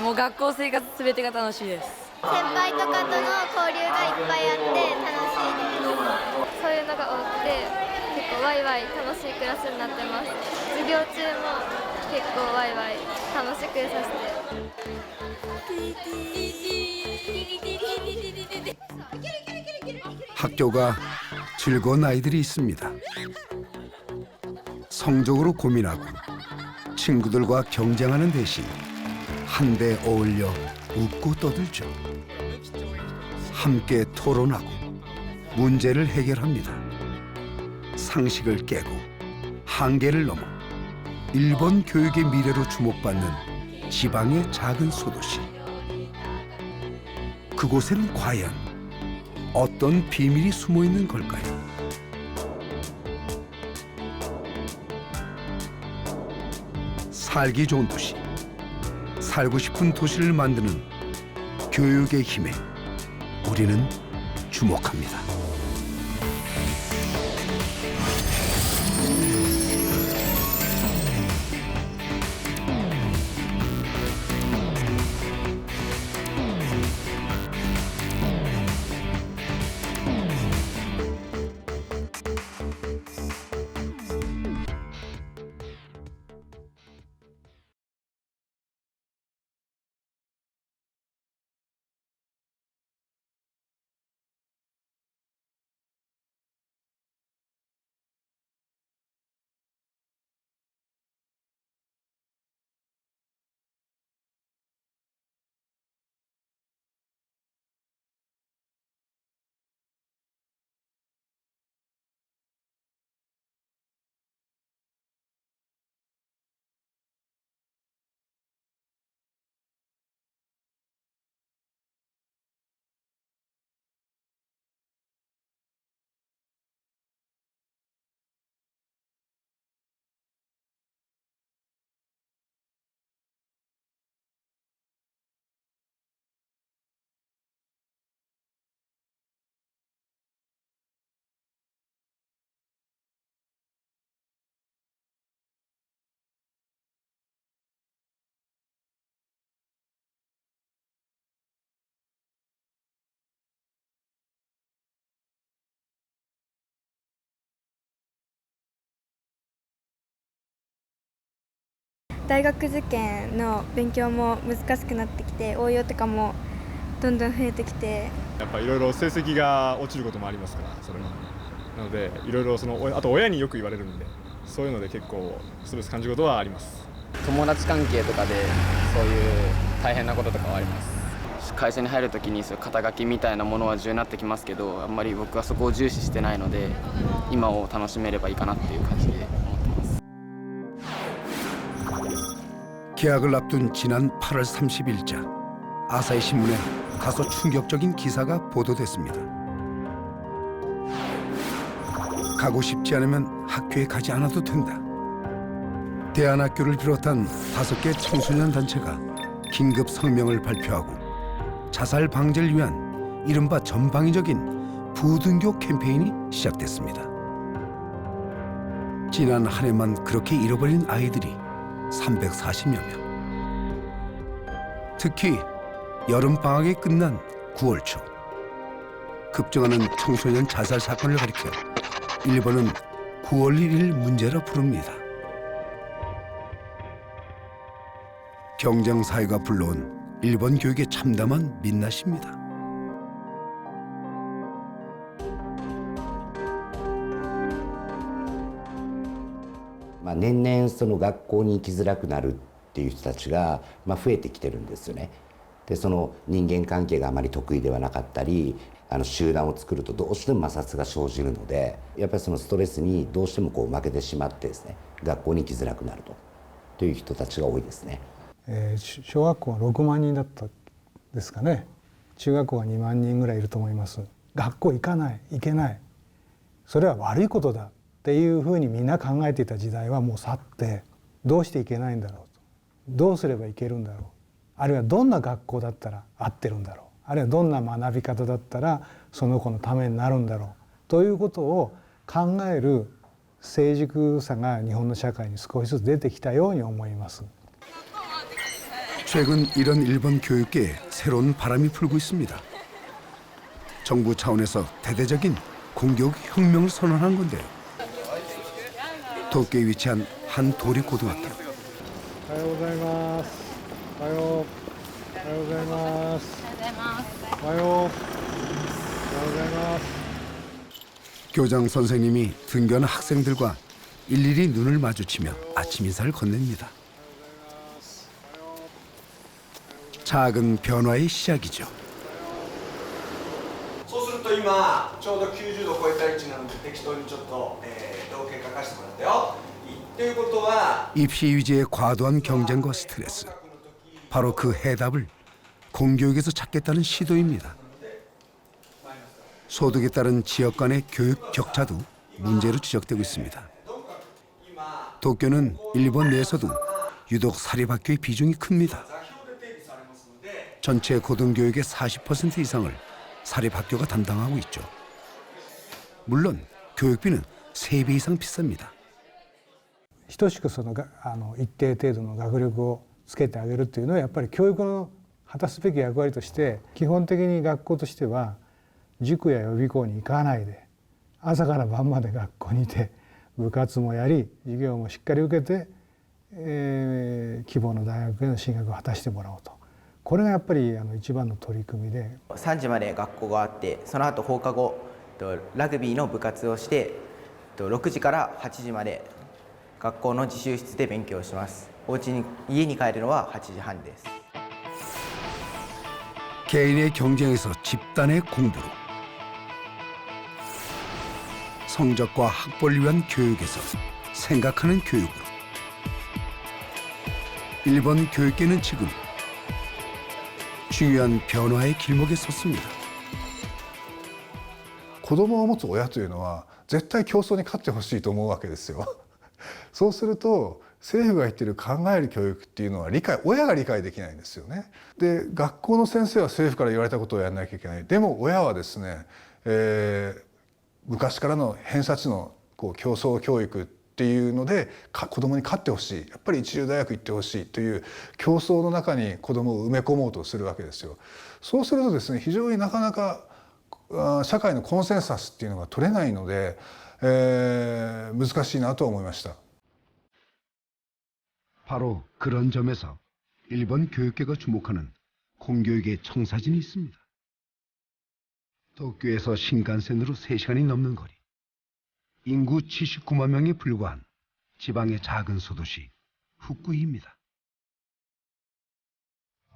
もう学校生活すべてが楽しいです。先輩とかとの交流がいっぱいあって楽しいです。そういうのが多くて結構ワイワイ楽しいクラスになってます。授業中も結構ワイワイ楽しくさせて。 학교가 즐거운 아이들이 있습니다. 성적으로 고민하고 친구들과 경쟁하는 대신 한데 어울려 웃고 떠들죠. 함께 토론하고 문제를 해결합니다. 상식을 깨고 한계를 넘어 일본 교육의 미래로 주목받는 지방의 작은 소도시. 그곳에는 과연 어떤 비밀이 숨어 있는 걸까요? 살기 좋은 도시, 살고 싶은 도시를 만드는 교육의 힘에 우리는 주목합니다.大学受験の勉強も難しくなってきて、応用とかもどんどん増えてきて、やっぱいろいろ成績が落ちることもありますから、それもなのでいろいろあと親によく言われるんで、そういうので結構ストレス感じることはあります。友達関係とかでそういう大変なこととかはあります。会社に入るときにそういう肩書きみたいなものは重要になってきますけど、あんまり僕はそこを重視してないので、今を楽しめればいいかなっていう感じで思ってます。 개학을 앞둔 지난 8월 30일자 아사히 신문에 다소 충격적인 기사가 보도됐습니다. 가고 싶지 않으면 학교에 가지 않아도 된다. 대안학교를 비롯한 5개 청소년 단체가 긴급 성명을 발표하고 자살 방지를 위한 이른바 전방위적인 부등교 캠페인이 시작됐습니다. 지난 한 해만 그렇게 잃어버린 아이들이 340여 명. 특히 여름방학이 끝난 9월 초 급증하는 청소년 자살 사건을 가리켜 일본은 9월 1일 문제라 부릅니다. 경쟁사회가 불러온 일본 교육의 참담한 민낯입니다. 마年々その学校に行きづらくなるっていう人たちが増えてきてるんですよね。でその人間関係があまり得意ではなかったり、集団を作るとどうしても摩擦が生じるので、やっぱりそのストレスにどうしても負けてしまってですね、学校に行きづらくなるという人たちが多いですね。小学校は6万人だったですかね。中学校は2万人ぐらいいると思います。学校行かない、行けない、それは悪いことだっていうふうにみんな考えていた時代はもう去って、どうしていけないんだろうと、どうすればいけるんだろう、あるいはどんな学校だったら合ってるんだろう、あるいはどんな学び方だったらその子のためになるんだろうということを考える成熟さが日本の社会に少しずつ出てきたように思います。 최근 이런 일본 교육계에 새로운 바람이 불고 있습니다. 정부 차원에서 대대적인 공교육 혁명을 선언한 건데요. 도쿄에 위치한 한 도립고등학교. おはようございます。おはよう。おはようございます。おはよう。おはようございます。 교장 선생님이 등교하는 학생들과 일일이 눈을 마주치며 아침 인사를 건넵니다. 작은 변화의 시작이죠. そうすると今ちょうど90度超えた位置なので適当にちょっと統計書かせてもらったよ。ということは 입시 위주의 과도한 경쟁과 스트레스. 바로 그 해답을 공교육에서 찾겠다는 시도입니다. 소득에 따른 지역 간의 교육 격차도 문제로 지적되고 있습니다. 도쿄는 일본 내에서도 유독 사립학교의 비중이 큽니다. 전체 고등교육의 40% 이상을 사립학교가 담당하고 있죠. 물론 교육비는 3배 이상 비쌉니다. 等しく一定程度の学力をつけてあげるというのはやっぱり教育の果たすべき役割として基本的に学校としては塾や予備校に行かないで朝から晩まで学校にいて部活もやり授業もしっかり受けて、希望の大学への進学を果たしてもらおうと。これがやっぱり一番の取り組みで3時まで学校があってその後放課後ラグビーの部活をして6時から8時まで学校の自習室で勉強します。家に帰るのは8時半です。 개인의 경쟁에서 집단의 공부로 성적과 학벌을 위한 교육에서 생각하는 교육으로 일본 교육계는 지금 중요한 변화의 길목에 섰습니다. 子供を持つ親というのは絶対競争に勝ってほしいと思うわけですよ。そうすると政府が言っている考える教育っていうのは親が理解できないんですよね。で学校の先生は政府から言われたことをやらなきゃいけない。でも親はですね、昔からの偏差値の競争教育っていうので子供に勝ってほしい、やっぱり一流大学行ってほしいという競争の中に子供を埋め込もうとするわけですよ。そうするとですね、非常になかなか社会のコンセンサスっていうのが取れないので、難しいなと思いました。 바로 그런 점에서 일본 교육계가 주목하는 공교육의 청사진이 있습니다. 도쿄에서 신간센으로 3시간이 넘는 거리. 인구 79만 명에 불과한 지방의 작은 소도시 후쿠이입니다.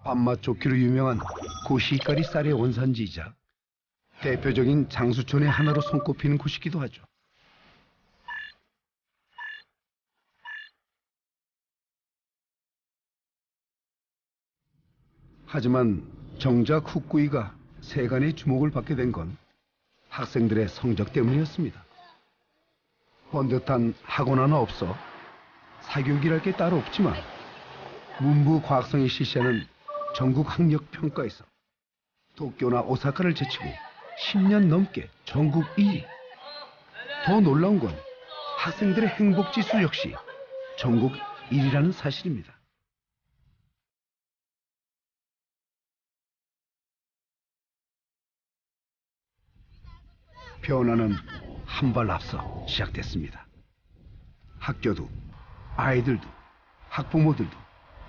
밥맛 좋기로 유명한 고시까리 쌀의 원산지이자 대표적인 장수촌의 하나로 손꼽히는 곳이기도 하죠. 하지만 정작 후쿠이가 세간의 주목을 받게 된 건 학생들의 성적 때문이었습니다. 번듯한 학원 하나 없어 사교육이랄 게 따로 없지만 문부 과학성이 실시하는 전국 학력 평가에서 도쿄나 오사카를 제치고 10년 넘게 전국 1위. 더 놀라운 건 학생들의 행복 지수 역시 전국 1위라는 사실입니다. 변화는 한 발 앞서 시작됐습니다. 학교도 아이들도 학부모들도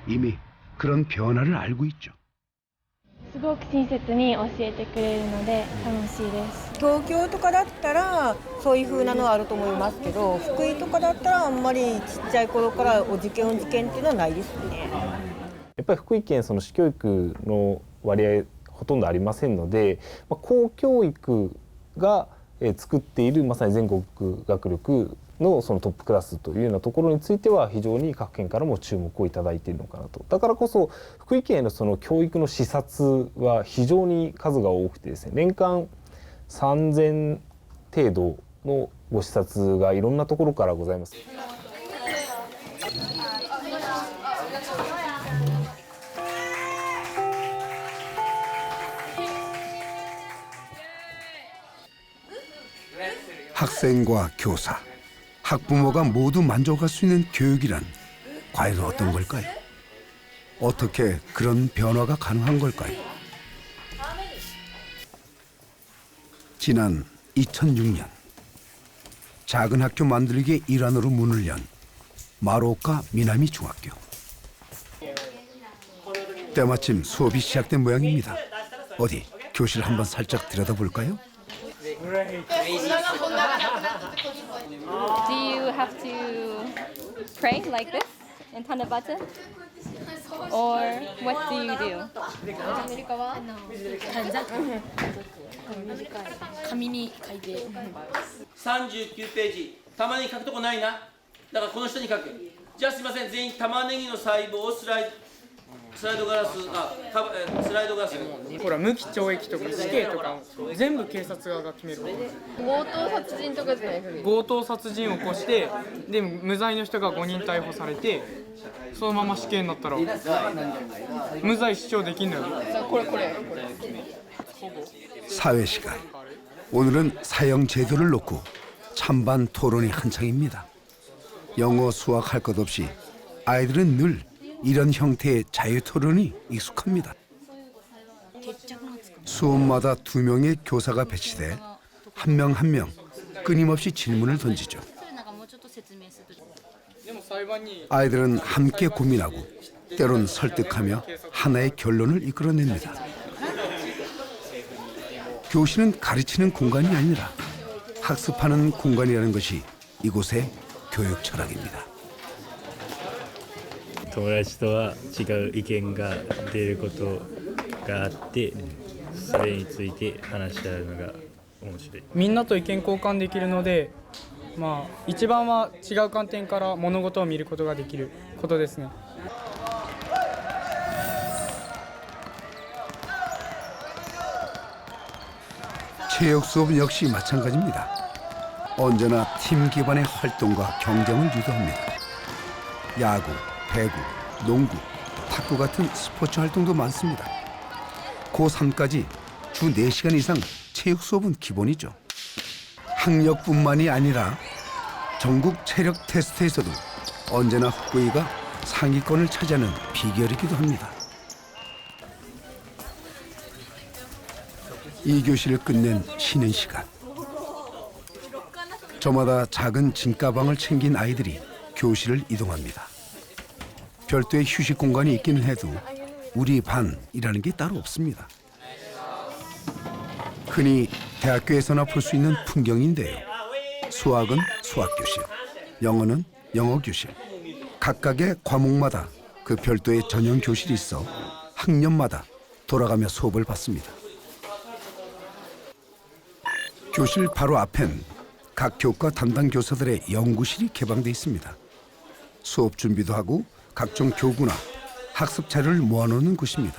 이미 그런 변화를 알고 있죠. すごく親切に教えてくれるので楽しいです。東京とかだったらそういう風なのはあると思いますけど、福井とかだったらあんまりちっちゃい頃からお受験っていうのはないですね。やっぱり福井県市教育の割合ほとんどありませんので、公教育が作っているまさに全国学力のトップクラスというようなところについては非常に各県からも注目をいただいているのかなと。だからこそ福井県の教育の視察は非常に数が多くてですね、年間3000程度のご視察がいろんなところからございます。학생과 교사, 학부모가 모두 만족할 수 있는 교육이란 과연 어떤 걸까요? 어떻게 그런 변화가 가능한 걸까요? 지난 2006년 작은 학교 만들기의 일환으로 문을 연 마루오카 미나미 중학교. 때마침 수업이 시작된 모양입니다. 어디 교실 한번 살짝 들여다볼까요? Do you have to pray like this in Tanabata? Or what do you do? 紙に書いて39ページ玉ねぎ書くとこないなだからこの下に書くじゃあすいません全員玉ねぎの細胞をスライドガラススライドガラスほら無期懲役とか死刑とか全部警察側が決める強盗殺人とかじゃないか強盗殺人を起こしてで無罪の人が5人逮捕されてそのまま死刑になったら無罪主張できんのよこれ 사회 시간. 오늘은 사형 제도를 놓고 찬반 토론이 한창입니다. 영어, 수학 할 것 없이 아이들은 늘 이런 형태의 자유 토론이 익숙합니다. 수업마다 2명의 교사가 배치돼 한 명 한 명 끊임없이 질문을 던지죠. 아이들은 함께 고민하고 때론 설득하며 하나의 결론을 이끌어냅니다. 교실은 가르치는 공간이 아니라 학습하는 공간이라는 것이 이곳의 교육 철학입니다. 友達とは違う意見が出ることがあってそれについて話し合うのが面白い。みんなと意見交換できるのでまあ一番は違う観点から物事を見ることができることですね。 체육 수업 역시 마찬가지입니다. 언제나 팀 기반의 활동과 경쟁을 유도합니다. 야구, 배구, 농구, 탁구 같은 스포츠 활동도 많습니다. 고3까지 주 4시간 이상 체육 수업은 기본이죠. 학력뿐만이 아니라 전국 체력 테스트에서도 언제나 후쿠이가 상위권을 차지하는 비결이기도 합니다. 이 교실을 끝낸 쉬는 시간. 저마다 작은 진가방을 챙긴 아이들이 교실을 이동합니다. 별도의 휴식 공간이 있기는 해도 우리 반이라는 게 따로 없습니다. 흔히 대학교에서나 볼 수 있는 풍경인데요. 수학은 수학교실, 영어는 영어교실. 각각의 과목마다 그 별도의 전용 교실이 있어 학년마다 돌아가며 수업을 받습니다. 교실 바로 앞엔 각 교과 담당 교사들의 연구실이 개방돼 있습니다. 수업 준비도 하고 각종 교구나 학습 자료를 모아놓는 곳입니다.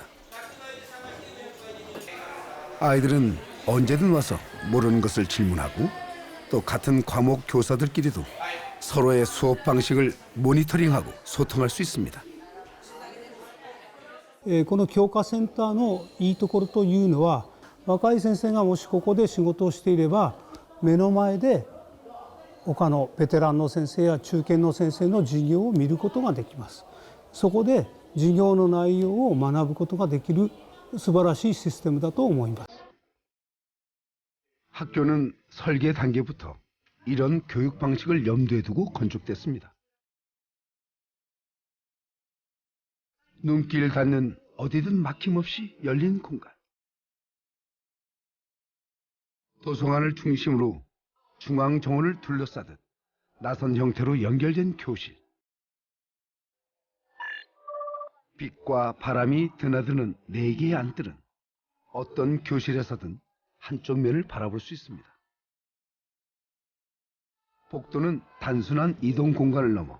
아이들은 언제든 와서 모르는 것을 질문하고 또 같은 과목 교사들끼리도 서로의 수업 방식을 모니터링하고 소통할 수 있습니다. この教科センターのいいところというのは若い先生がもしここで仕事をしていれば目の前で他のベテランの先生や中堅の先生の授業を見ることができます。そこで授業の内容を学ぶことができる素晴らしいシステムだと思います。 학교는 설계 단계부터 이런 교육 방식을 염두에 두고 건축됐습니다. 눈길 닿는 어디든 막힘없이 열린 공간. 도서관을 중심으로 중앙 정원을 둘러싸듯 나선 형태로 연결된 교실. 빛과 바람이 드나드는 4개의 안뜰은 어떤 교실에서든 한쪽 면을 바라볼 수 있습니다. 복도는 단순한 이동 공간을 넘어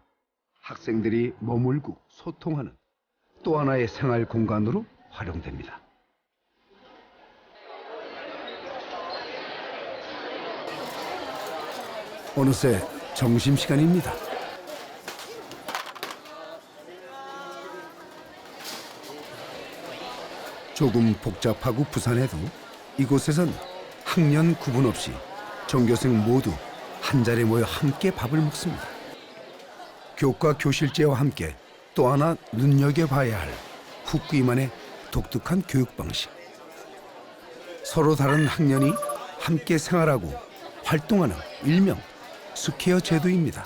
학생들이 머물고 소통하는 또 하나의 생활 공간으로 활용됩니다. 어느새 점심시간입니다. 조금 복잡하고 부산해도 이곳에선 학년 구분 없이 전교생 모두 한자리에 모여 함께 밥을 먹습니다. 교과 교실제와 함께 또 하나 눈여겨봐야 할 후쿠이만의 독특한 교육 방식. 서로 다른 학년이 함께 생활하고 활동하는 일명 스퀘어 제도입니다.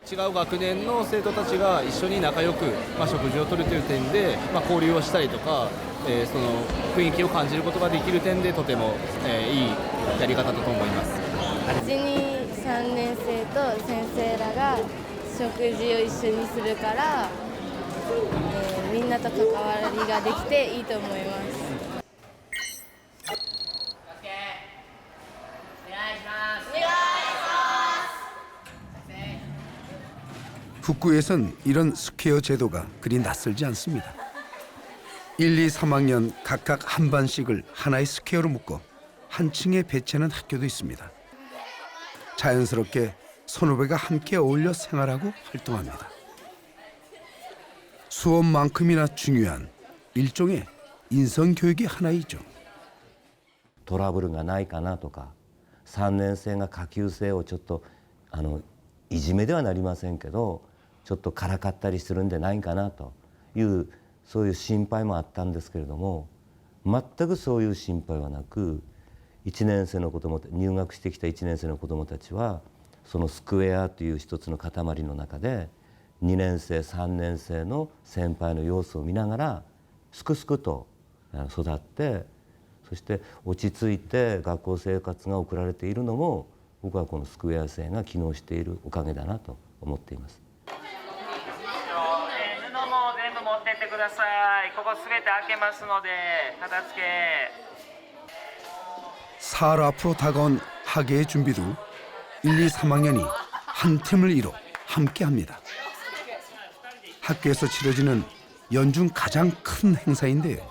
違う学年の生徒たちが一緒に仲良く、食事をとるという点で、交流をしたりとか、その雰囲気を感じることができる点でとても、いいやり方だと思います。1、2、3年生と先生らが食事を一緒にするから、みんなと関わりができていいと思います。북구에선 이런 스퀘어 제도가 그리 낯설지 않습니다. 1, 2, 3학년 각각 한 반씩을 하나의 스퀘어로 묶어 한 층에 배치하는 학교도 있습니다. 자연스럽게 선후배가 함께 어울려 생활하고 활동합니다. 수업만큼이나 중요한 일종의 인성교육의 하나이죠. トラブルがないかなとか、3年生が下級生をちょっといじめではなりませんけど、ちょっとからかったりするんでないかなというそういう心配もあったんですけれども、全くそういう心配はなく、1年生の子ども、入学してきた1年生の子どもたちはそのスクエアという一つの塊の中で2年生3年生の先輩の様子を見ながらすくすくと育って、そして落ち着いて学校生活が送られているのも、僕はこのスクエア制が機能しているおかげだなと思っています。布も全部持ってってください。ここすべて開けますので片付け。 사흘 앞으로 다가온 학예의 준비도 1, 2, 3학년이 한 팀을 이뤄 함께합니다. 학교에서 치러지는 연중 가장 큰 행사인데요.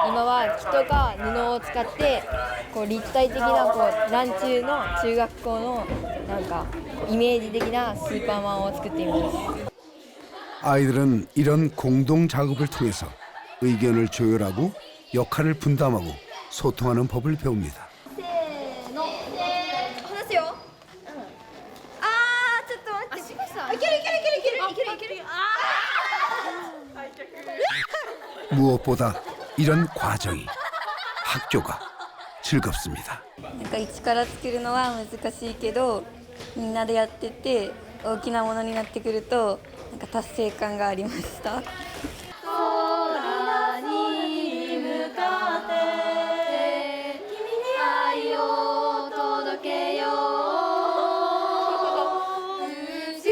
今は木とか布を使って立体的なランチュの中学校のイメージ的なスーパーマンを作っています。 아이들은 이런 공동 작업을 통해서 의견을 조율하고 역할을 분담하고 소통하는 법을 배웁니다. せーの、話すよ。ちょっと待って。いける。 무엇보다 이런 과정이 학교가 즐겁습니다. 一から作るのは難しいけど、みんなでやってて大きなものになってくると達成感がありました。空に向かって愛を届けよう。打ち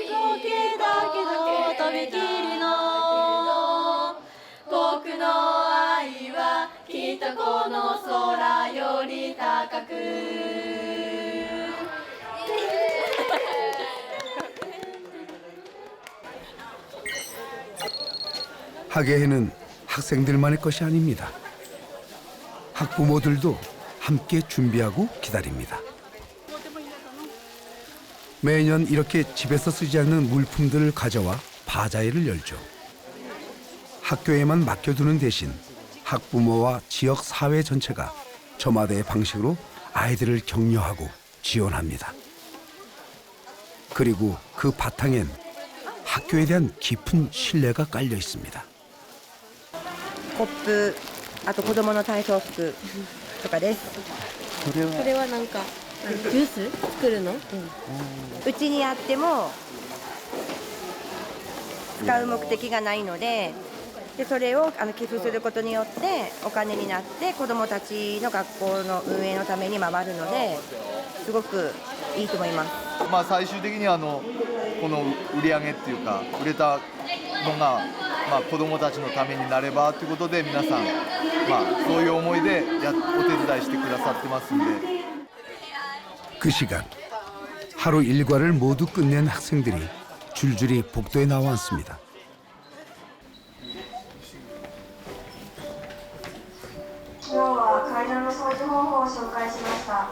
解けたけどとびきりの僕の愛はきっとこの空より高く。 학예회는 학생들만의 것이 아닙니다. 학부모들도 함께 준비하고 기다립니다. 매년 이렇게 집에서 쓰지 않는 물품들을 가져와 바자회를 열죠. 학교에만 맡겨두는 대신 학부모와 지역 사회 전체가 저마다의 방식으로 아이들을 격려하고 지원합니다. 그리고 그 바탕엔 학교에 대한 깊은 신뢰가 깔려 있습니다. コップ、あと子供の体操服とかです。これはジュース作るの？うちにあっても使う目的がないので、それを寄付することによってお金になって子どもたちの学校の運営のために回るのですごくいいと思います。最終的にはこの売り上げっていうか売れたのが子どもたちのためになればということで皆さんそういう思いでお手伝いしてくださってますんで。 그 시간 하루 일과를 모두 끝낸 학생들이 줄줄이 복도에 나와 앉습니다. 昨日は階段の掃除方法を紹介しました。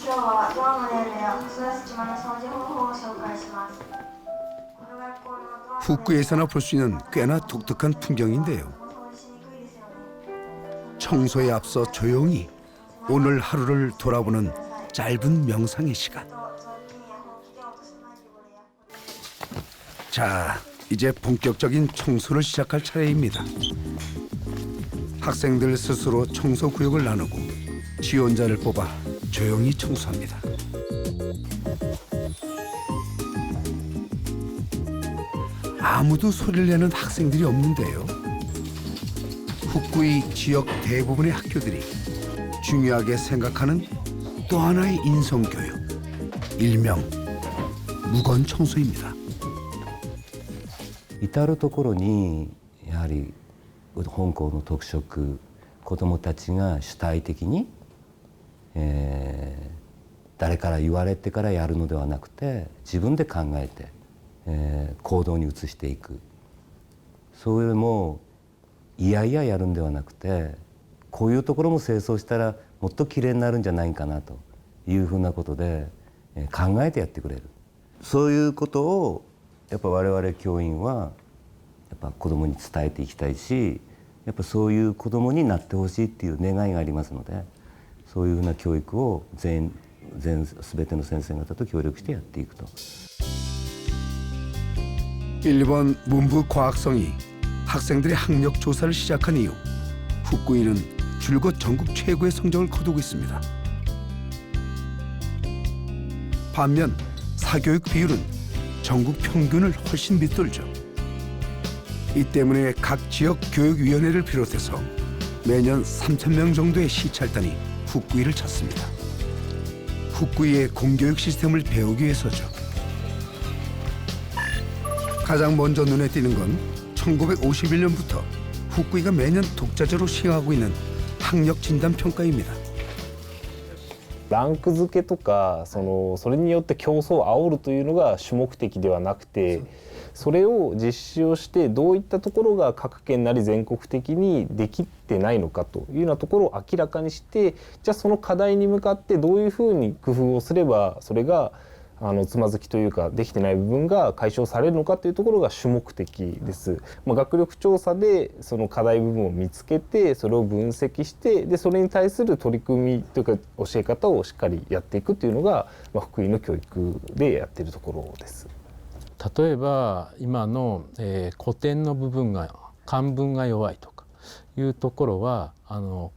今日はドアのレールや細い隙間の掃除方法を紹介します。 후쿠에서나 볼 수 있는 꽤나 독특한 풍경인데요. 청소에 앞서 조용히 오늘 하루를 돌아보는 짧은 명상의 시간. 자, 이제 본격적인 청소를 시작할 차례입니다. 학생들 스스로 청소 구역을 나누고 지원자를 뽑아 조용히 청소합니다. 아무도 소리를 내는 학생들이 없는데요. 후쿠이 지역 대부분의 학교들이 중요하게 생각하는 또 하나의 인성교육, 일명 무건 청소입니다. 至る所にやはり本校の特色、子どもたちが主体的に、誰から言われてからやるのではなくて自分で考えて、行動に移していく。それもいやいややるんではなくて、こういうところも清掃したらもっときれいになるんじゃないかなというふうなことで考えてやってくれる。そういうことをやっぱ我々教員はやっぱ子どもに伝えていきたいし、やっぱそういう子どもになってほしいっていう願いがありますので、そういうふうな教育を全ての先生方と協力してやっていくと。 일본 문부 과학성이 학생들의 학력 조사를 시작한 이후 후쿠이는 줄곧 전국 최고의 성적을 거두고 있습니다. 반면 사교육 비율은 전국 평균을 훨씬 밑돌죠. 이 때문에 각 지역 교육위원회를 비롯해서 매년 3,000명 정도의 시찰단이 후쿠이를 찾습니다. 후쿠이의 공교육 시스템을 배우기 위해서죠. 가장 먼저 눈에 띄는 건 1951년부터 후쿠이가 매년 독자적으로 시행하고 있는 학력 진단 평가입니다. ランク付けとかそれによって競争を煽るというのが主目的ではなくて、それを実施をしてどういったところが各県なり全国的にできてないのかというようなところを明らかにして、じゃあその課題に向かってどういうふうに工夫をすればそれがつまずきというかできてない部分が解消されるのかというところが主目的です。学力調査でその課題部分を見つけてそれを分析して、でそれに対する取り組みというか教え方をしっかりやっていくというのが、福井の教育でやっているところです。例えば今の、古典の部分が漢文が弱いとかいうところは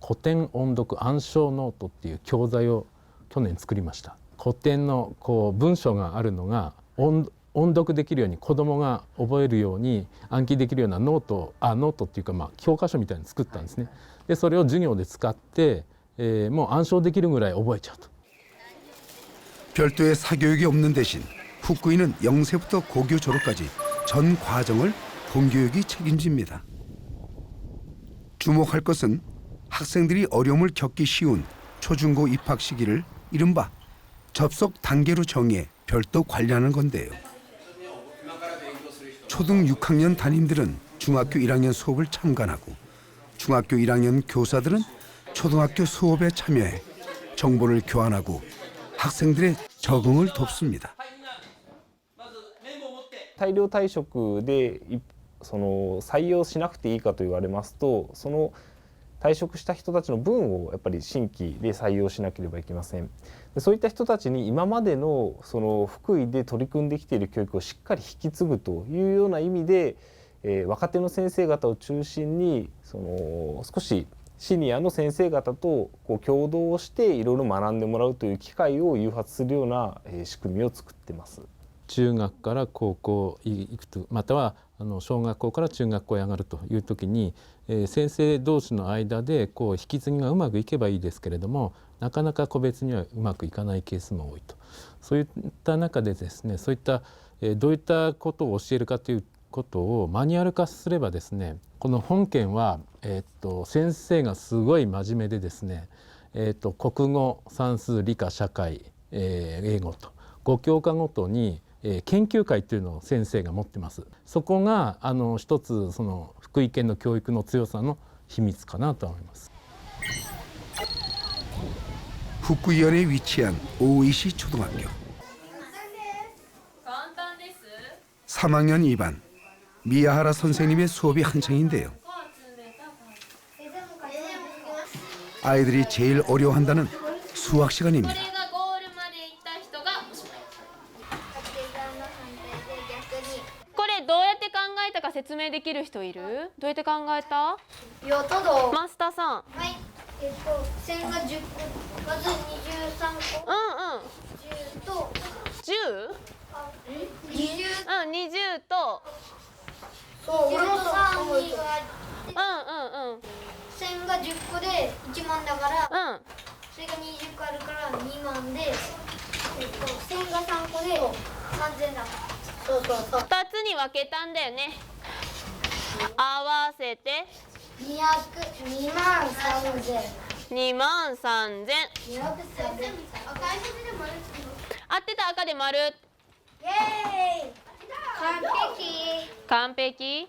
古典音読暗唱ノートっていう教材を去年作りました。古典の文章があるのが音読できるように子どもが覚えるように暗記できるようなノートっていうか教科書みたいに作ったんですね。でそれを授業で使って、もう暗唱できるぐらい覚えちゃうと。 별도의 사교육이 없는 대신 후쿠이는 0세부터 고교 졸업까지 전 과정을 본교육이 책임집니다. 주목할 것은 학생들이 어려움을 겪기 쉬운 초중고 입학 시기를 이른바 접속 단계로 정해 별도 관리하는 건데요. 초등 6학년 담임들은 중학교 1학년 수업을 참관하고 중학교 1학년 교사들은 초등학교 수업에 참여해 정보를 교환하고 학생들의 적응을 돕습니다. 大量退職で採用しなくていいかと言われますと、その退職した人たちの分をやっぱり新規で採用しなければいけません。でそういった人たちに今までの福井で取り組んできている教育をしっかり引き継ぐというような意味で、若手の先生方を中心に少しシニアの先生方と共同をしていろいろ学んでもらうという機会を誘発するような仕組みを作ってます。中学から高校行くと、または小学校から中学校へ上がるという時に、先生同士の間で引き継ぎがうまくいけばいいですけれども、なかなか個別にはうまくいかないケースも多いと。そういった中でですね、そういったどういったことを教えるかということをマニュアル化すればですね、この本件は、先生がすごい真面目でですね、国語、算数、理科、社会、英語と5教科ごとに研究会というのを先生が持ってます。そこが一つ福井県の教育の強さの秘密かなと思います。 후쿠이현에 위치한 오이시 초등학교 3학년 2반 미야하라 선생님의 수업이 한창인데요. 아이들이 제일 어려워한다는 수학 시간입니다. 明できる人いる？どうやって考えた？いや、ただマスターさん。はい、線が10個、まず23個。10と 10？ 20。20とそう、俺もそう思うと。線が10個で1万だから、それが20個あるから2万で、線が3個で3000だ。そうそうそう。2つに分けたんだよね。合わせて2万3000。2万3000。合ってた。赤で丸。イエーイ。完璧。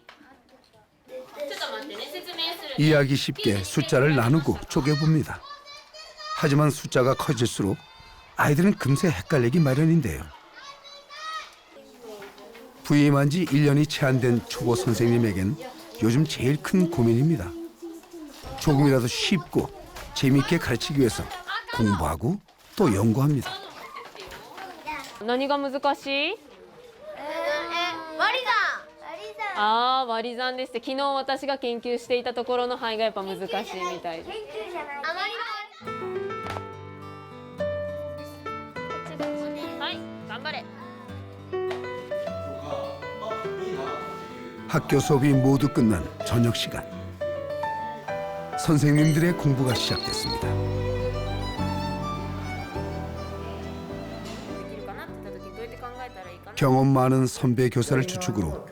ちょっと待ってね、説明する。 이해하기 쉽게 숫자를 나누고 쪼개봅니다. 하지만 숫자가 커질수록 아이들은 금세 헷갈리기 마련인데요. 부임한 지 1년이 채 안 된 초보 선생님에겐 요즘 제일 큰 고민입니다. 조금이라도 쉽고 재미있게 가르치기 위해서 공부하고 또 연구합니다. 何が難しい？割り算。ああ、割り算ですって。昨日私が研究していたところの範囲がやっぱ難しいみたいで。研究じゃない。はい、頑張れ。 학교 수업이 모두 끝난 저녁 시간. 선생님들의 공부가 시작됐습니다. 경험 많은 선배 교사를 주축으로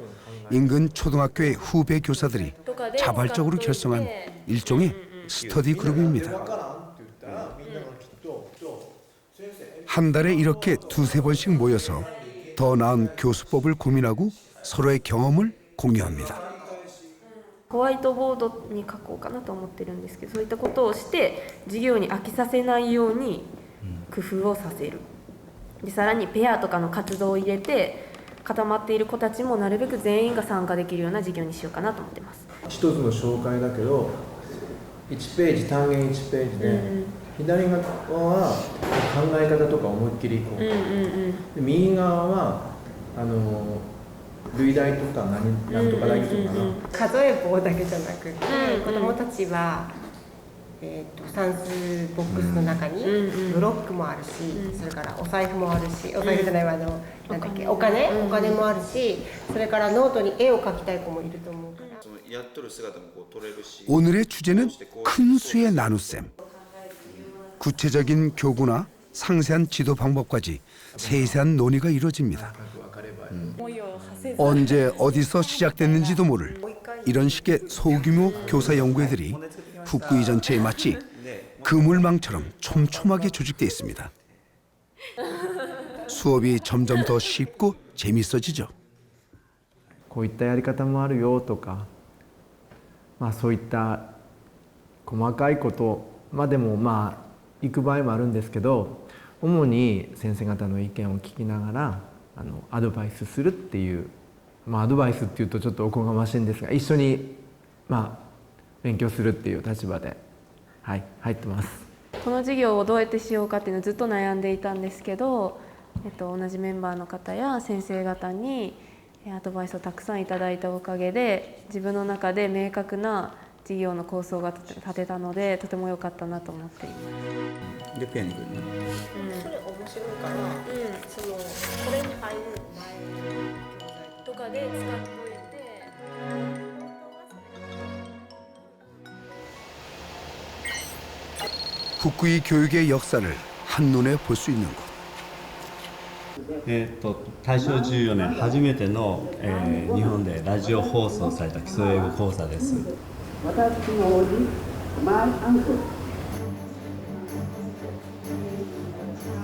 인근 초등학교의 후배 교사들이 자발적으로 결성한 일종의 스터디 그룹입니다. 한 달에 이렇게 두세 번씩 모여서 더 나은 교수법을 고민하고 서로의 경험을 공유합니다. ホワイトボードに書こうかなと思ってるんですけど、そういったことをして授業に飽きさせないように工夫をさせる。でさらにペアとかの活動を入れて固まっている子たちもなるべく全員が参加できるような授業にしようかなと思ってます。一つの紹介だけど1ページ単元1ページで、左側は考え方とか思いっきりこう、で右側は類題とか何とか大とかな、数え棒だけじゃなくて、子どもたちは、算数ボックスの中にブロックもあるし、それからお財布もあるし、お財布じゃないわ、なんだっけ、お金もあるし、それからノートに絵を描きたい子もいると思うから。 오늘의 주제는 큰 수의 나눗셈. 구체적인 교구나 상세한 지도 방법까지 세세한 논의가 이루어집니다. 언제 어디서 시작됐는지도 모를 이런 식의 소규모 교사 연구회들이 후쿠이 전체에 마치 그물망처럼 촘촘하게 조직돼 있습니다. 수업이 점점 더 쉽고 재밌어지죠. こういったやり方もあるよとか、そういった細かいことまでも行く場合もあるんですけど、主に先生方の意見を聞きながらアドバイスするっていう、アドバイスっていうとちょっとおこがましいんですが、一緒に勉強するっていう立場で、入ってます。この授業をどうやってしようかっていうのをずっと悩んでいたんですけど、同じメンバーの方や先生方にアドバイスをたくさんいただいたおかげで自分の中で明確な事業の構想が立てたので、とても良かったなと思っています。でペアに来るね。それ面白いから、そのこれに入る前とかで使っといて。 후쿠이 교육의 역사를 한눈에 볼 수 있는 곳. 大正14年初めての、日本でラジオ放送された基礎英語講座です。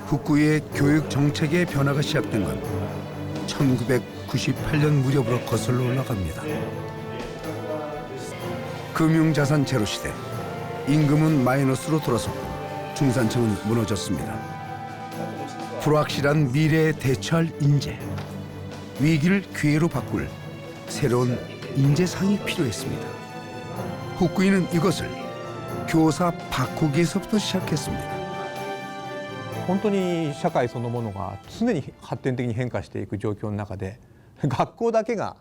후쿠이의 교육 정책의 변화가 시작된 건 1998년 무렵으로 거슬러 올라갑니다. 금융자산 제로 시대, 임금은 마이너스로 돌아섰고 중산층은 무너졌습니다. 불확실한 미래에 대처할 인재, 위기를 기회로 바꿀 새로운 인재상이 필요했습니다. 후쿠이는 이것을 교사 바꾸기에서부터 시작했습니다. 本当に社会そのものが常に発展的に変化していく状況の中で、学校だけが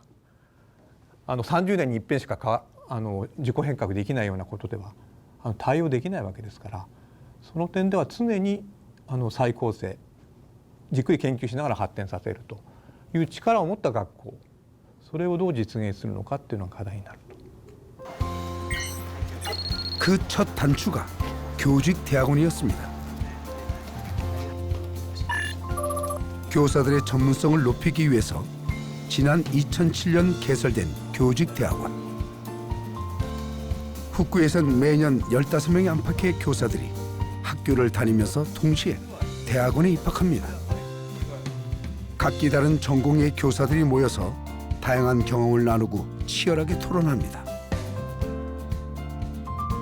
30年に一遍しか自己変革できないようなことでは対応できないわけですから、その点では常に再構成、じっくり研究しながら発展させるという力を持った学校、それをどう実現するのかっていうのが課題になると。 그 첫 단추가 교직대학원이었습니다. 교사들의 전문성을 높이기 위해서 지난 2007년 개설된 교직대학원. 후쿠에선 매년 15명의 안팎의 교사들이 학교를 다니면서 동시에 대학원에 입학합니다. 각기 다른 전공의 교사들이 모여서 다양한 경험을 나누고 치열하게 토론합니다.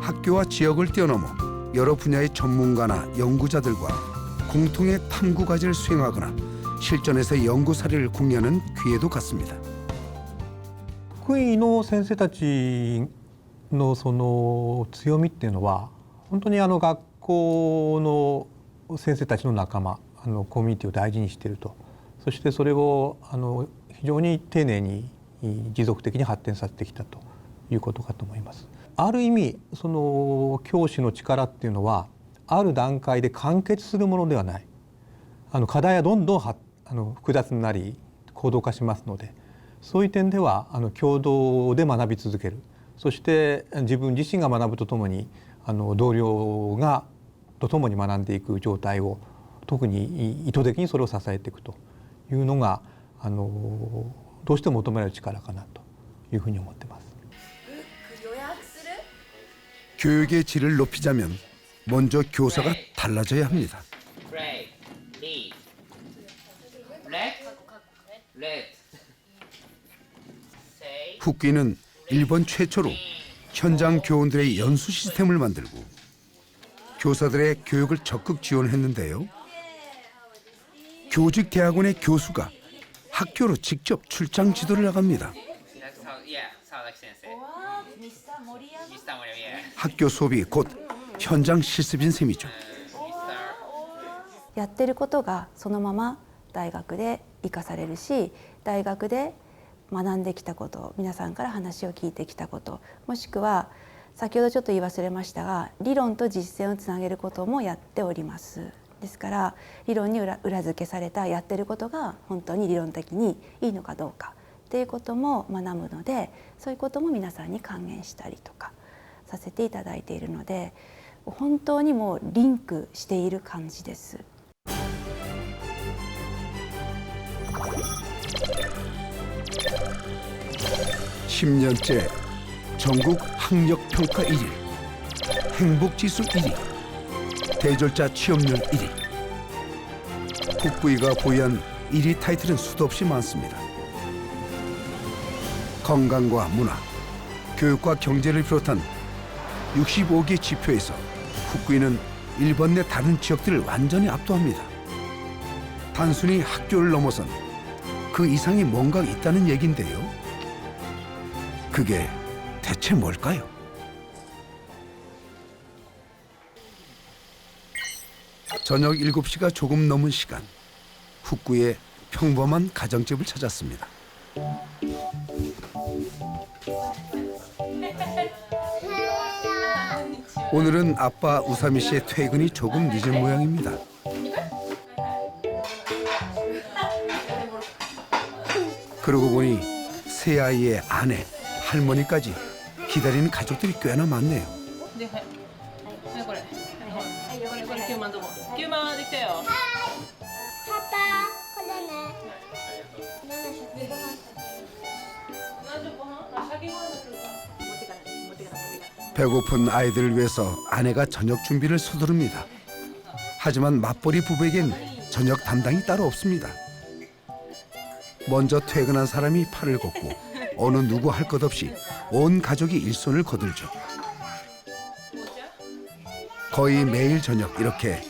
학교와 지역을 뛰어넘어 여러 분야의 전문가나 연구자들과 공통의 탐구 과제를 수행하거나 실전에서 연구 사례를 공유하는 기회도 갖습니다. 福井の先生たちのその強みっていうのは、本当に学校の先生たちの仲間、コミュニティを大事にしていると、そしてそれを非常に丁寧に持続的に発展させてきたということかと思います。ある意味その教師の力っていうのはある段階で完結するものではない。課題はどんどん複雑になり高度化しますので、そういう点では共同で学び続ける、そして自分自身が学ぶとともに同僚がとともに学んでいく状態を特に意図的にそれを支えていくというのがどうしても求められる力かなというふうに思ってます。 교육의 질을 높이자면 먼저 교사가 달라져야 합니다. 후쿠이는 일본 최초로 현장 교원들의 연수 시스템을 만들고 교사들의 교육을 적극 지원했는데요. 교직대학원의 교수가 학교로 직접 출장 지도를 나갑니다. 학교 수업이 곧 현장 실습인 셈이죠. やってることがそのまま大学で生かされるし、大学で学んできたこと、皆さんから話を聞いてきたこと、もしくは先ほどちょっと言い忘れましたが、理論と実践をつなげることもやっております。ですから理論に裏付けされたやってることが本当に理論的にいいのかどうかっていうことも学ぶので、そういうことも皆さんに還元したりとかさせていただいているので、本当にもうリンクしている感じです。 10년째 전국 학력평가 1위, 행복지수 1위, 대졸자 취업률 1위. 후쿠이가 보유한 1위 타이틀은 수도 없이 많습니다. 건강과 문화, 교육과 경제를 비롯한 65개 지표에서 후쿠이는 일본 내 다른 지역들을 완전히 압도합니다. 단순히 학교를 넘어선 그 이상이 뭔가 있다는 얘긴데요. 그게 대체 뭘까요? 저녁 7시가 조금 넘은 시간, 후쿠이의 평범한 가정집을 찾았습니다. 오늘은 아빠 우사미 씨의 퇴근이 조금 늦은 모양입니다. 그러고 보니 새 아이의 아내, 할머니까지 기다리는 가족들이 꽤나 많네요. 배고픈 아이들을 위해서 아내가 저녁 준비를 서두릅니다. 하지만 맞벌이 부부에겐 저녁 담당이 따로 없습니다. 먼저 퇴근한 사람이 팔을 걷고 어느 누구 할 것 없이 온 가족이 일손을 거들죠. 거의 매일 저녁 이렇게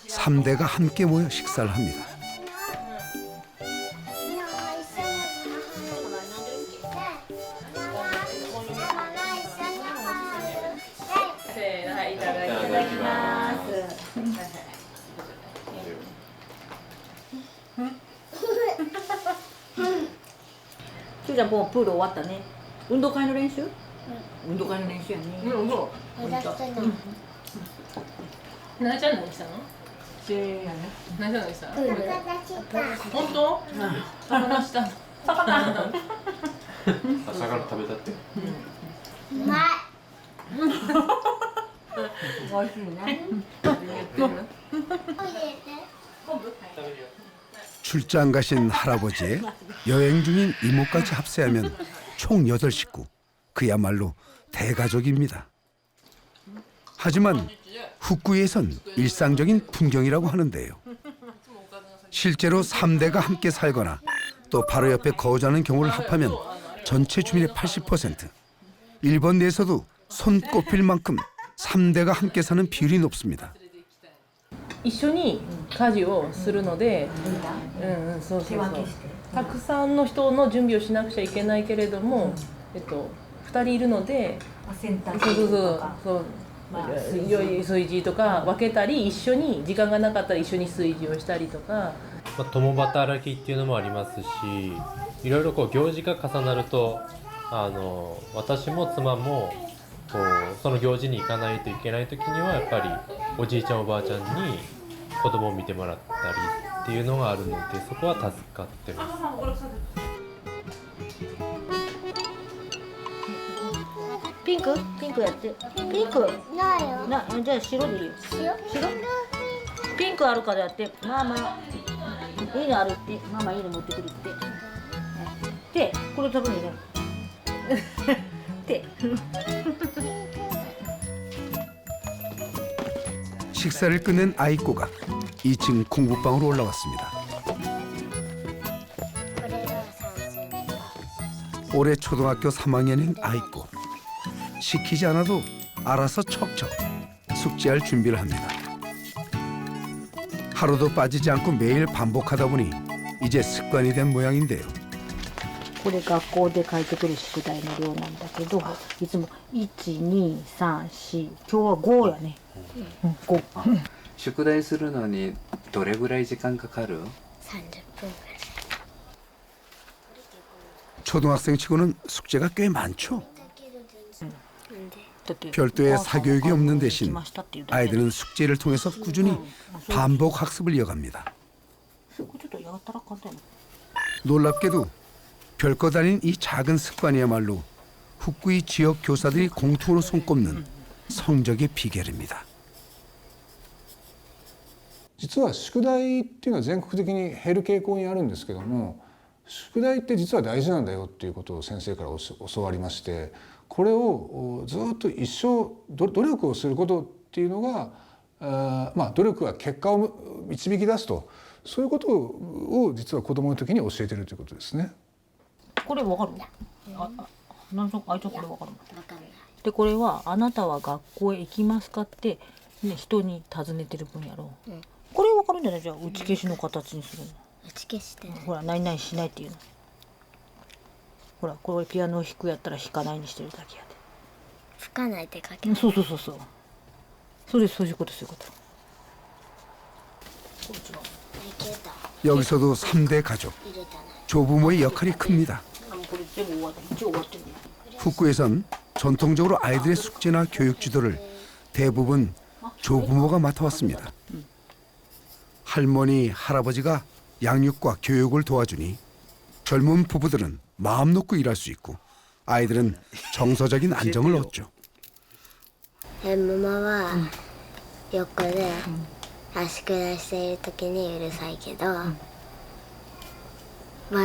3대가 함께 모여 식사를 합니다. 큐장 뭐プール終わったね。運動会の練習？運動会の練習やね。ななちゃん何したの？せーやね。何したの？本当？魚したの。魚。魚食べたって。うまい。美味しいね。 출장 가신 할아버지의 여행 중인 이모까지 합세하면 총 8식구. 그야말로 대가족입니다. 하지만 후쿠이에선 일상적인 풍경이라고 하는데요. 실제로 3대가 함께 살거나 또 바로 옆에 거주하는 경우를 합하면 전체 주민의 80%. 일본 내에서도 손꼽힐 만큼 3대가 함께 사는 비율이 높습니다. 一緒に家事をするので、そうそうそう。たくさんの人の準備をしなくちゃいけないけれども、2人いるので、そう炊事とか分けたり、一緒に時間がなかったら一緒に炊事をしたりとか。共働きっていうのもありますし、いろいろこう行事が重なると、私も妻もこうその行事に行かないといけない時にはやっぱりおじいちゃんおばあちゃんに子供を見てもらったりっていうのがあるので、そこは助かってます。ピンクやって。ピンクないよ。じゃあ白でいいよ。白ピンクあるからやって。ママいいのあるって。ママいいの持ってくるって。でこれ食べるね。で 식사를 끝낸 아이꼬가 2층 공부방으로 올라왔습니다. 올해 초등학교 3학년인 아이꼬. 시키지 않아도 알아서 척척 숙제할 준비를 합니다. 하루도 빠지지 않고 매일 반복하다 보니 이제 습관이 된 모양인데요. これ学校で書いてくる宿題の量なんだけど、いつも1、2、3、4、今日は5やね。5。宿題するのにどれぐらい時間かかる？ 30分ぐらい。 초등학생치고는 숙제가 꽤 많죠. 별도의 사교육이 없는 대신 아이들은 숙제를 통해서 꾸준히 반복 학습을 이어갑니다. 놀랍게도 별것 아닌 이 작은 습관이야말로 후쿠이 지역 교사들이 공통으로 손꼽는 성적의 비결입니다. 実は宿題っていうのは全国的に減る傾向にあるんですけども、宿題って実は大事なんだよっていうことを先生から教わりまして、これをずっと一生努力をすることっていうのが、努力が結果を導き出すと、そういうことを実は子供の時に教えてるということですね。これわかる？なんとあいつこれわかる？でこれはあなたは学校へ行きますかってね人に尋ねてる分やろ。これわかるんじゃない？じゃあ打ち消しの形にするの。打ち消してね。ほら何々しないっていうの。ほらこれピアノを弾くやったら弾かないにしてるだけやで。吹かないって書ける。そう。そういうこと。 여기서도 3대 가족, 조부모의 역할이 큽니다. 후쿠에선 전통적으로 아이들의 숙제나 교육 지도를 대부분 조부모가 맡아왔습니다. 할머니, 할아버지가 양육과 교육을 도와주니 젊은 부부들은 마음 놓고 일할 수 있고 아이들은 정서적인 안정을 얻죠. ママは横で宿題している時にうるさいけど、ば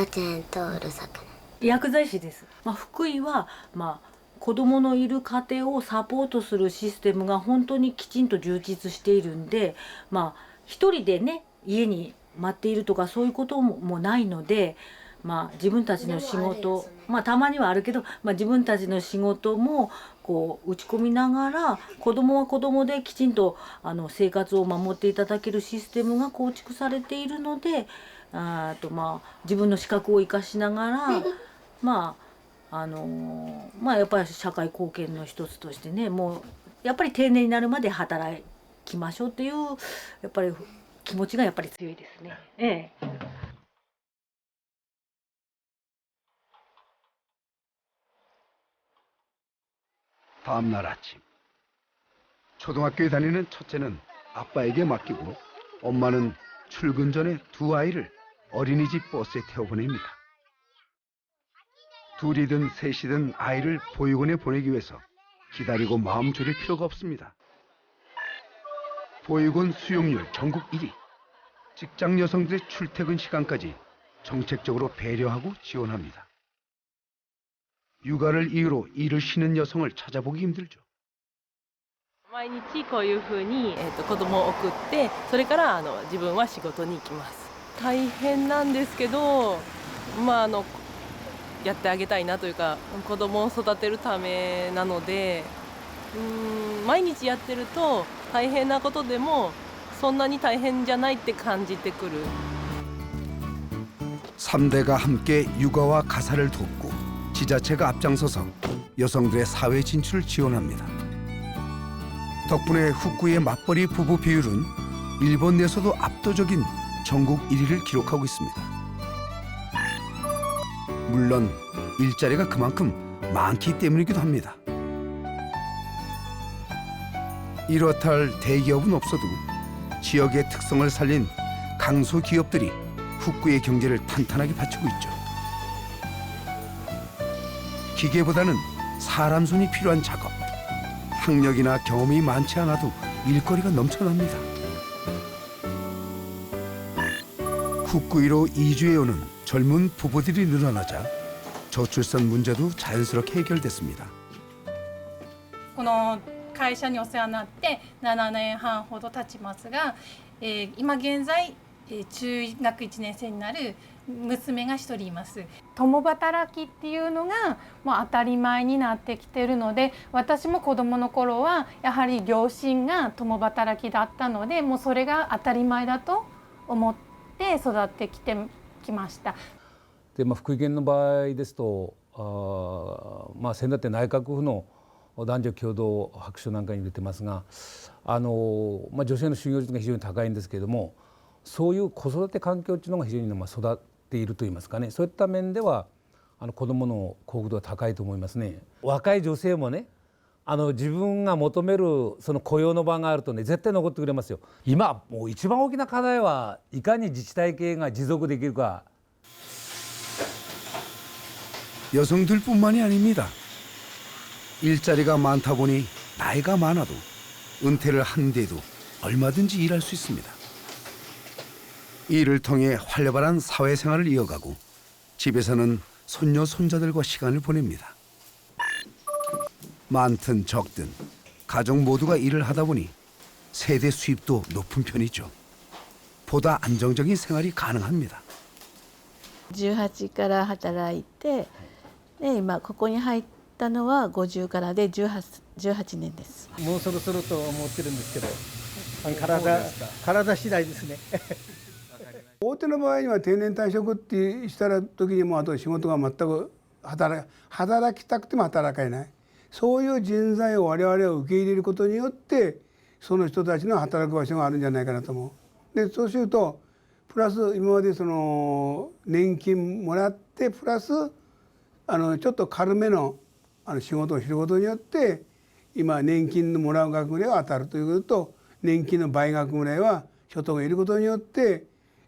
あちゃんとうるさくない。薬剤師です。福井は子どものいる家庭をサポートするシステムが本当にきちんと充実しているんで、一人でね家に待っているとかそういうこともないので、自分たちの仕事たまにはあるけど、自分たちの仕事もこう打ち込みながら子どもは子どもできちんと生活を守っていただけるシステムが構築されているので、自分の資格を生かしながらやっぱり社会貢献の一つとしてね、もうやっぱり定年になるまで働きましょうっていうやっぱり気持ちがやっぱり強いですね。 다음 날 아침 초등학교에 다니는 첫째는 아빠에게 맡기고 엄마는 출근 전에 두 아이를 어린이집 버스에 태워보냅니다. 둘이든 셋이든 아이를 보육원에 보내기 위해서 기다리고 마음 졸일 필요가 없습니다. 보육원 수용률 전국 1위, 직장 여성들의 출퇴근 시간까지 정책적으로 배려하고 지원합니다. 육아를 이유로 일을 쉬는 여성을 찾아보기 힘들죠. 毎日こういうふうに、子供を送ってそれから自分は仕事に行きます。大変なんですけど、やってあげたいなというか子供を育てるためなので毎日やってると大変なことでもそんなに大変じゃないって感じてくる。 3대가 함께 육아와 가사를 돕고 지자체가 앞장서서 여성들의 사회 진출을 지원합니다. 덕분에 후쿠이의 맞벌이 부부 비율은 일본 내에서도 압도적인 전국 1위를 기록하고 있습니다. 물론 일자리가 그만큼 많기 때문이기도 합니다. 이렇다 할 대기업은 없어도 지역의 특성을 살린 강소 기업들이 후쿠이의 경제를 탄탄하게 받치고 있죠. 기계보다는 사람 손이 필요한 작업, 학력이나 경험이 많지 않아도 일거리가 넘쳐납니다. 후쿠이로 이주해 오는 젊은 부부들이 늘어나자 저출산 문제도 자연스럽게 해결됐습니다. この会社にお世話になって7年半ほど経ちますが、今現在中学1年生になる娘が1人います。共働きっていうのがもう当たり前になってきているので、私も子どもの頃はやはり両親が共働きだったので、もうそれが当たり前だと思って育ってきました。で、福井県の場合ですと、先だって内閣府の男女共同白書なんかに出てますが、女性の就業率が非常に高いんですけれども、そういう子育て環境っていうのが非常に育っているといいますかね、そういった面では子どもの幸福度は高いと思いますね。若い女性もね、自分が求めるその雇用の場があるとね、絶対残ってくれますよ。今もう一番大きな課題はいかに自治体系が持続できるか。 여성들뿐만이 아닙니다. 일자리가 많다 보니 나이가 많아도 은퇴를 한 뒤에도 얼마든지 일할 수 있습니다. 이를 통해 활발한 사회생활을 이어가고 집에서는 손녀 손자들과 시간을 보냅니다. 많든 적든 가족 모두가 일을 하다 보니 세대 수입도 높은 편이죠. 보다 안정적인 생활이 가능합니다. 18から働いて、で今ここに入ったのは50からで18年です。もうそろそろと思ってるんですけど、体次第ですね。大手の場合には定年退職ってしたら時にもうあと仕事が全く働きたくても働けない、そういう人材を我々は受け入れることによってその人たちの働く場所があるんじゃないかなと思う。でそうするとプラス今までその年金もらってプラスちょっと軽めの仕事をすることによって今年金のもらう額ぐらいは当たるということと、年金の倍額ぐらいは所得がいることによって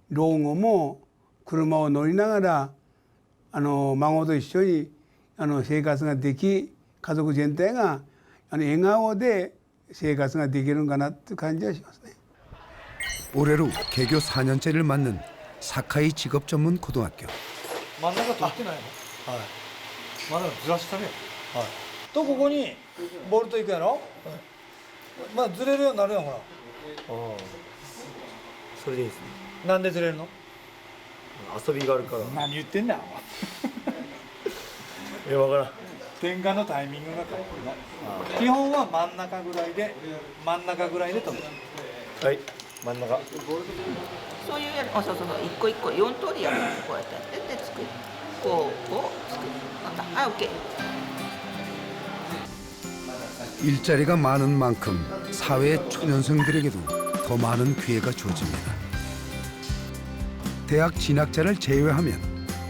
老後も車を乗りながら孫と一緒に生活ができ、家族全体が笑顔で生活ができるんかなっていう感じはしますね。 올해로 개교 4년째를 맞는 사카이 직업 전문 고등학교. 真ん中取ってないの？はい。真ん中ずらしたね。はい。とここにボルトいくやろ？はい。ずれるようになるやんほら。ああ。それでいいですね。なんでずれるの？遊びがあるから。何言ってんだよ。わからん。転換のタイミングが変わるの。基本は真ん中ぐらいで止める。はい。 真ん中そういうそう一個一個4通りやるんです。こうやってやってで作る、こう作る、またはい OK。 일자리가 많은 만큼 사회 초년생들에게도 더 많은 기회가 주어집니다. 대학 진학자를 제외하면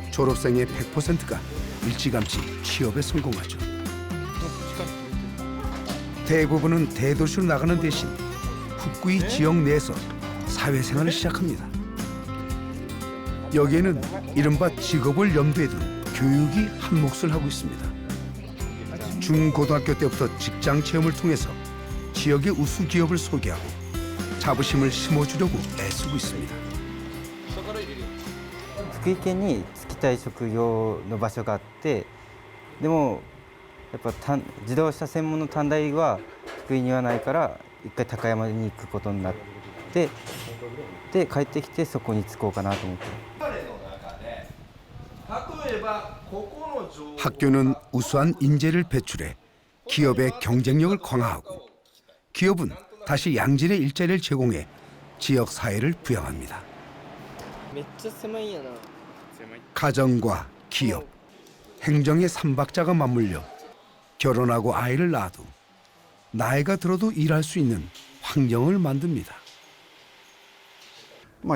졸업생의 100%가 일찌감치 취업에 성공하죠. 대부분은 대도시로 나가는 대신 후쿠이 지역 내에서 사회생활을 시작합니다. 여기에는 이른바 직업을 염두에 둔 교육이 한 몫을 하고 있습니다. 중고등학교 때부터 직장 체험을 통해서 지역의 우수 기업을 소개하고 자부심을 심어주려고 애쓰고 있습니다. 福井県に就きたい職業の場所があって、でもやっぱ自動車専門の短大は福井にはないから一回高山に行くことになって、で帰ってきてそこに就こうかなと思って。 학교는 우수한 인재를 배출해 기업의 경쟁력을 강화하고 기업은 다시 양질의 일자리를 제공해 지역 사회를 부양합니다. 가정과 기업, 행정의 삼박자가 맞물려 결혼하고 아이를 낳아도 나이가 들어도 일할 수 있는 환경을 만듭니다.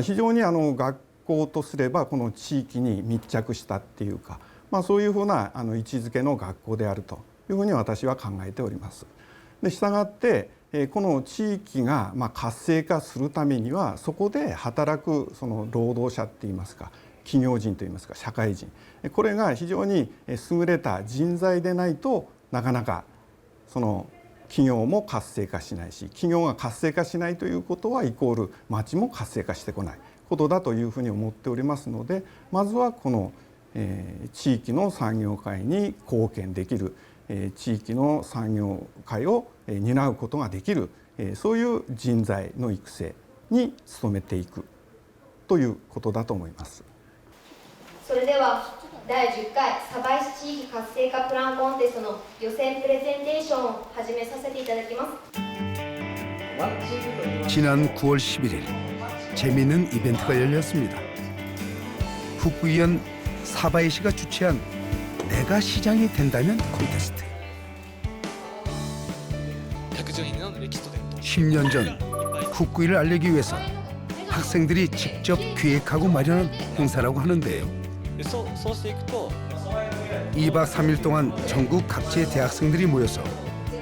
非常に学校とすればこの地域に密着したっていうか、そういうふうな位置づけの学校であるというふうに私は考えております。で、したがってこの地域が活性化するためにはそこで働くその労働者っていいますか企業人といいますか社会人、これが非常に優れた人材でないとなかなかその企業も活性化しないし、企業が活性化しないということはイコール町も活性化してこないことだというふうに思っておりますので、まずはこの地域の産業界に貢献できる、地域の産業界を担うことができる、そういう人材の育成に努めていくということだと思います。それでは第10回鯖江市地域活性化プランコンテストの予選プレゼンテーションを始めさせていただきます。 지난 9월 11일 재미있는 이벤트가 열렸습니다. 후쿠이현 사바이시가 주최한 내가 시장이 된다면 콘테스트. 10년 전 후쿠이를 알리기 위해서 학생들이 직접 기획하고 마련한 행사라고 하는데요. 2박 3일 동안 전국 각지의 대학생들이 모여서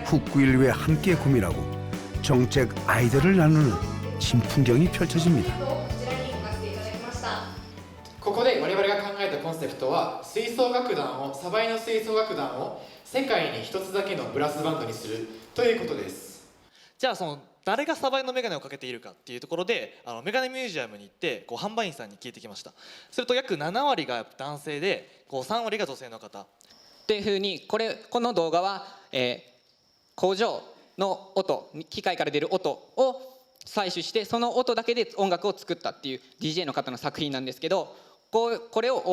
후쿠이를 위해 함께 고민하고 정책 아이디어를 나누는 진풍경이 펼쳐집니다. ここで我々が考えたコンセプトは吹奏楽団を鯖江の吹奏楽団を世界に一つだけのブラスバンドにするということです。じゃあその誰が鯖江のメガネをかけているかっていうところでメガネミュージアムに行って販売員さんに聞いてきました。すると約7割が男性で3割が女性の方っていうふうにこの動画は、工場の音機械から出る音を採取してその音だけで音楽を作ったっていう DJ の方の作品なんですけど、これを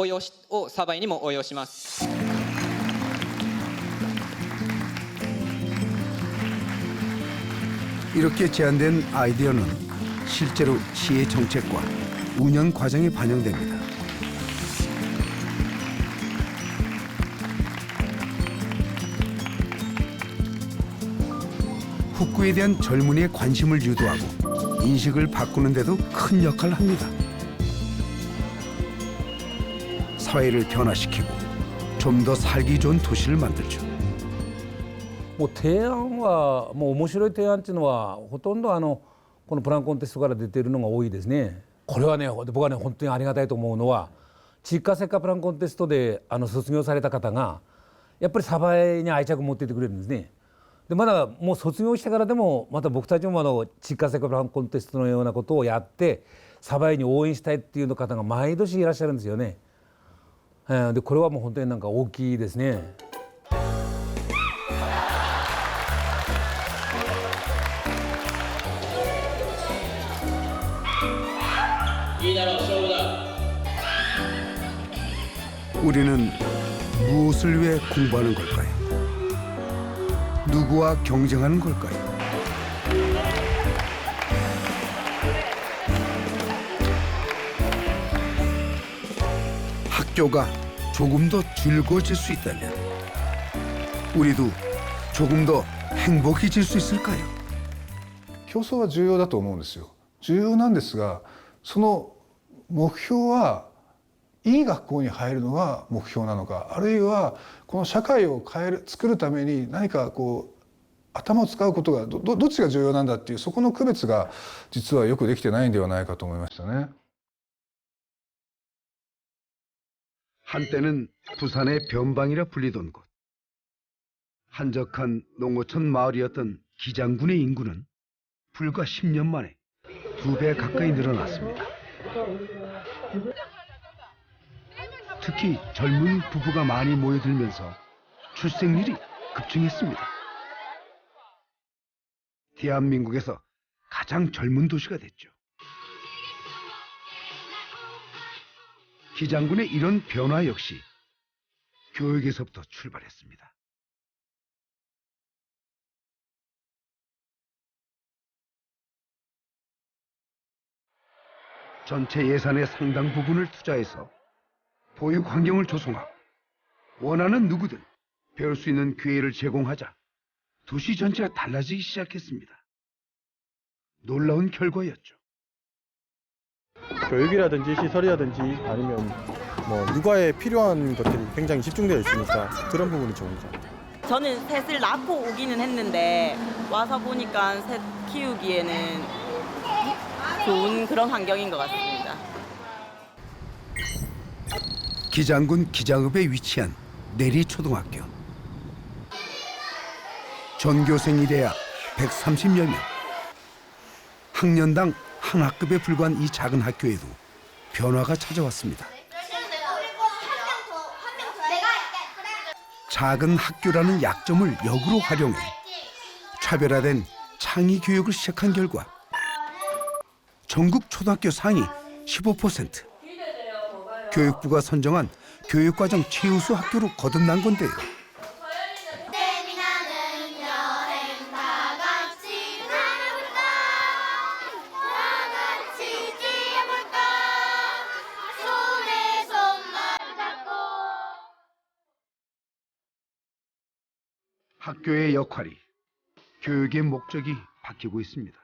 鯖江にも応用します。 이렇게 제안된 아이디어는 실제로 시의 정책과 운영 과정에 반영됩니다. 후쿠이에 대한 젊은이의 관심을 유도하고 인식을 바꾸는 데도 큰 역할을 합니다. 사회를 변화시키고 좀 더 살기 좋은 도시를 만들죠. もう提案はもう面白い提案っていうのはほとんどこのプランコンテストから出ているのが多いですね。これはね僕はね本当にありがたいと思うのは地域活性化プランコンテストで卒業された方がやっぱり鯖江に愛着を持っていてくれるんですね。でまだもう卒業してからでもまた僕たちも地域活性化プランコンテストのようなことをやって鯖江に応援したいっていう方が毎年いらっしゃるんですよね。でこれはもう本当になんか大きいですね。 우리는 무엇을 위해 공부하는 걸까요? 누구와 경쟁하는 걸까요? 학교가 조금 더 즐거워질 수 있다면 우리도 조금 더 행복해질 수 있을까요? 競争は重要だと思うんですよ。重要なんですが、その目標はいい学校に入るのが目標なのか、あるいはこの社会を作るために何か頭を使うことがどっちが重要なんだっていうそこの区別が実はよくできてないんではないかと思いましたね。 한때는 부산의 변방이라 불리던 곳. 한적한 농어촌 마을이었던 기장군의 인구는 불과 10년 만에 2배 가까이 늘어났습니다. 특히 젊은 부부가 많이 모여들면서 출생률이 급증했습니다. 대한민국에서 가장 젊은 도시가 됐죠. 기장군의 이런 변화 역시 교육에서부터 출발했습니다. 전체 예산의 상당 부분을 투자해서 보육 환경을 조성하고 원하는 누구든 배울 수 있는 기회를 제공하자 도시 전체가 달라지기 시작했습니다. 놀라운 결과였죠. 교육이라든지 시설이라든지 아니면 뭐 육아에 필요한 것들이 굉장히 집중되어 있으니까 그런 부분이 좋은 것 같아요. 저는 셋을 낳고 오기는 했는데 와서 보니까 셋 키우기에는 좋은 그런 환경인 것 같습니다. 기장군 기장읍에 위치한 내리초등학교. 전교생이 대약 130여 명. 학년당 한 학급에 불과한 이 작은 학교에도 변화가 찾아왔습니다. 작은 학교라는 약점을 역으로 활용해 차별화된 창의 교육을 시작한 결과 전국 초등학교 상위 15%, 교육부가 선정한 교육과정 최우수 학교로 거듭난 건데요. 학교의 역할이 교육의 목적이 바뀌고 있습니다.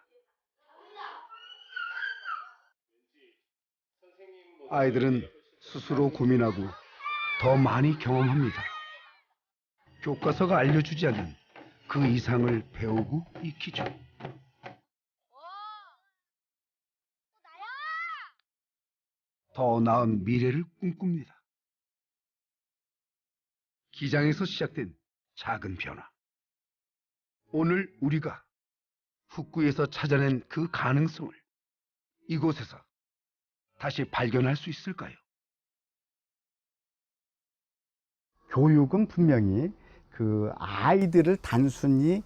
아이들은 스스로 고민하고 더 많이 경험합니다. 교과서가 알려주지 않는 그 이상을 배우고 익히죠. 더 나은 미래를 꿈꿉니다. 기장에서 시작된 작은 변화. 오늘 우리가 푸꾸에서 찾아낸 그 가능성을 이곳에서 다시 발견할 수 있을까요? 교육은 분명히 그 아이들을 단순히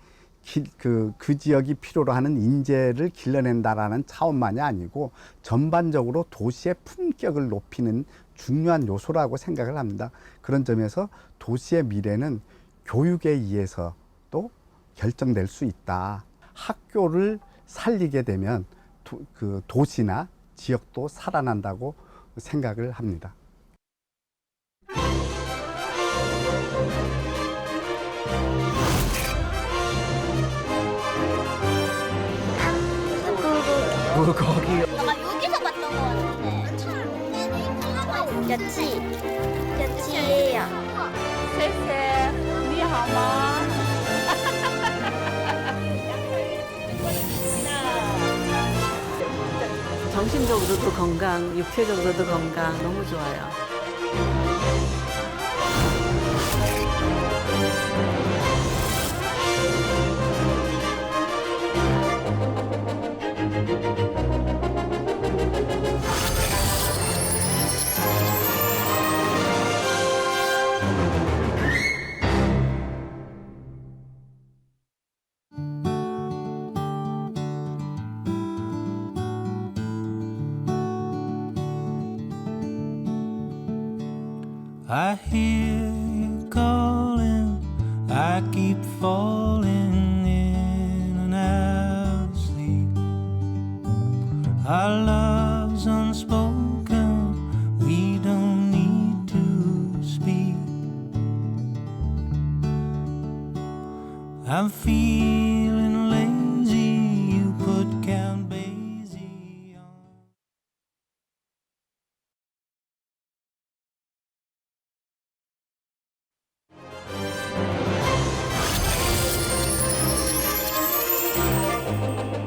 그 지역이 필요로 하는 인재를 길러낸다라는 차원만이 아니고 전반적으로 도시의 품격을 높이는 중요한 요소라고 생각을 합니다. 그런 점에서 도시의 미래는 교육에 의해서 또 결정될 수 있다. 학교를 살리게 되면 그 도시나 지역도 살아난다고 생각을 합니다. 물고기. 아까 여기서 봤던 거 같은데. 야치. 야치예요. 셋셋, 니하마. 정신적으로도 건강, 육체적으로도 건강 너무 좋아요. I hear you calling, I keep falling in and out of sleep. Our love's unspoken, we don't need to speak. I'm feeling lazy, you put Count Basie on.「